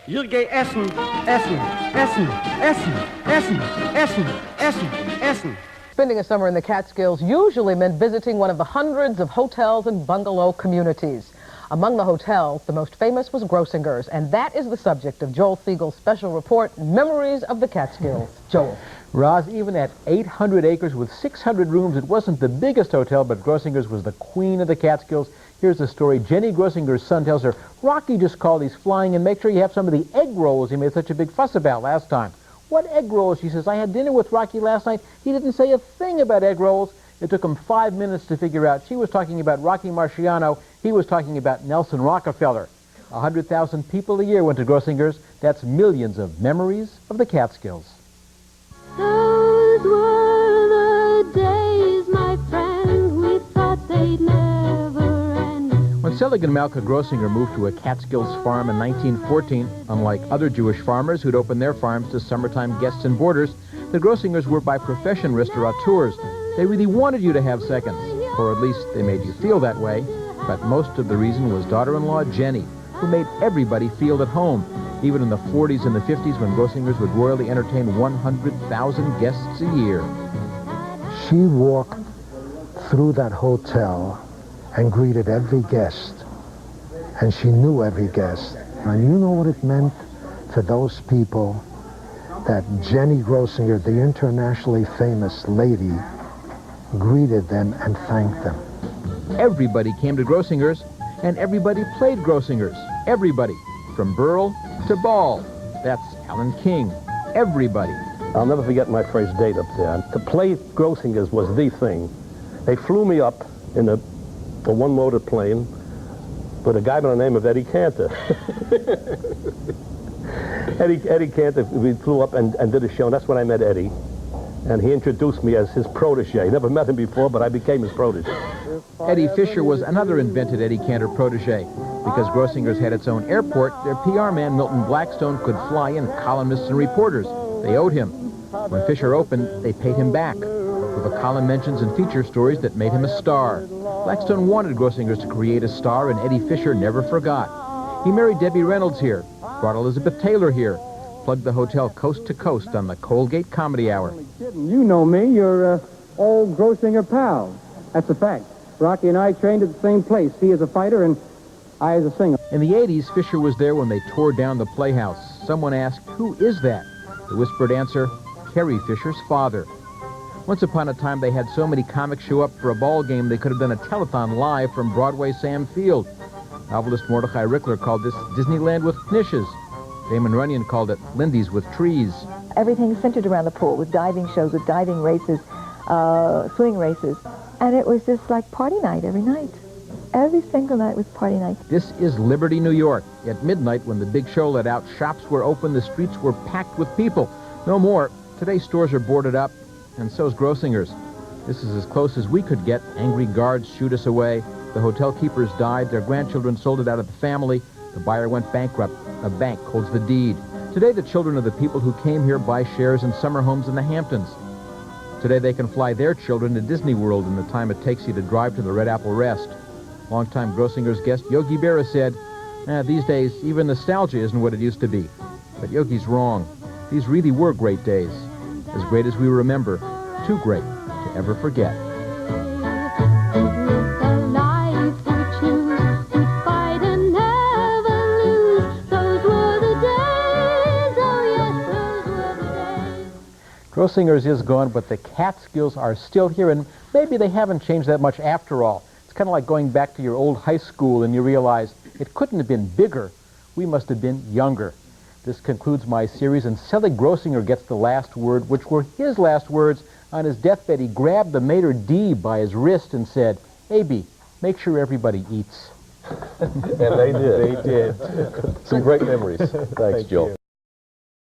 Wir gehen essen, essen, essen, essen, essen, essen, essen, essen. Spending a summer in the Catskills usually meant visiting one of the hundreds of hotels and bungalow communities. Among the hotels, the most famous was Grossinger's, and that is the subject of Joel Siegel's special report, Memories of the Catskills. Joel. Roz, even at 800 acres with 600 rooms, it wasn't the biggest hotel, but Grossinger's was the queen of the Catskills. Here's the story. Jenny Grossinger's son tells her, Rocky just called, he's flying, and make sure you have some of the egg rolls he made such a big fuss about last time. What egg rolls? She says, I had dinner with Rocky last night. He didn't say a thing about egg rolls. It took him 5 minutes to figure out. She was talking about Rocky Marciano. He was talking about Nelson Rockefeller. 100,000 people a year went to Grossinger's. That's millions of memories of the Catskills. Those were the days, my friend, we thought they'd never end. When Selig and Malka Grossinger moved to a Catskills farm in 1914, unlike other Jewish farmers who'd opened their farms to summertime guests and boarders, the Grossingers were by profession restaurateurs. They really wanted you to have seconds, or at least they made you feel that way. But most of the reason was daughter-in-law Jenny, who made everybody feel at home, even in the 40s and the 50s when Grossinger's would royally entertain 100,000 guests a year. She walked through that hotel and greeted every guest, and she knew every guest. And you know what it meant for those people that Jenny Grossinger, the internationally famous lady, greeted them and thanked them. Everybody came to Grossinger's, and everybody played Grossinger's. Everybody, from Burl to Ball. That's Alan King. Everybody. I'll never forget my first date up there. To play Grossinger's was the thing. They flew me up in a one-motor plane with a guy by the name of Eddie Cantor. Eddie Cantor, we flew up and did a show, and that's when I met Eddie. And he introduced me as his protege. Never met him before, but I became his protege. Eddie Fisher was another invented Eddie Cantor protege. Because Grossinger's had its own airport, their PR man, Milton Blackstone, could fly in columnists and reporters. They owed him. When Fisher opened, they paid him back. With a column mentions and feature stories that made him a star. Blackstone wanted Grossinger's to create a star, and Eddie Fisher never forgot. He married Debbie Reynolds here, brought Elizabeth Taylor here, plugged the hotel coast to coast on the Colgate Comedy Hour. You know me. You're old Grossinger pals. That's a fact. Rocky and I trained at the same place. He as a fighter and I as a singer. In the 80s, Fisher was there when they tore down the Playhouse. Someone asked, who is that? The whispered answer, Carrie Fisher's father. Once upon a time, they had so many comics show up for a ball game they could have done a telethon live from Broadway Sam Field. Novelist Mordecai Rickler called this Disneyland with knishes. Damon Runyon called it Lindy's with trees. Everything centered around the pool, with diving shows, with diving races, swimming races. And it was just like party night every night. Every single night was party night. This is Liberty, New York. At midnight, when the big show let out, shops were open, the streets were packed with people. No more. Today, stores are boarded up, and so's Grossinger's. This is as close as we could get. Angry guards shoot us away. The hotel keepers died. Their grandchildren sold it out of the family. The buyer went bankrupt. A bank holds the deed. Today, the children of the people who came here buy shares in summer homes in the Hamptons. Today, they can fly their children to Disney World in the time it takes you to drive to the Red Apple Rest. Longtime Grossinger's guest Yogi Berra said, these days, even nostalgia isn't what it used to be. But Yogi's wrong. These really were great days. As great as we remember. Too great to ever forget. Grossinger's is gone, but the Catskills are still here, and maybe they haven't changed that much after all. It's kind of like going back to your old high school and you realize it couldn't have been bigger. We must have been younger. This concludes my series, and Selig Grossinger gets the last word, which were his last words. On his deathbed, he grabbed the maitre d' by his wrist and said, A.B., make sure everybody eats. And they did. They did. Some great memories. Thanks, Joel.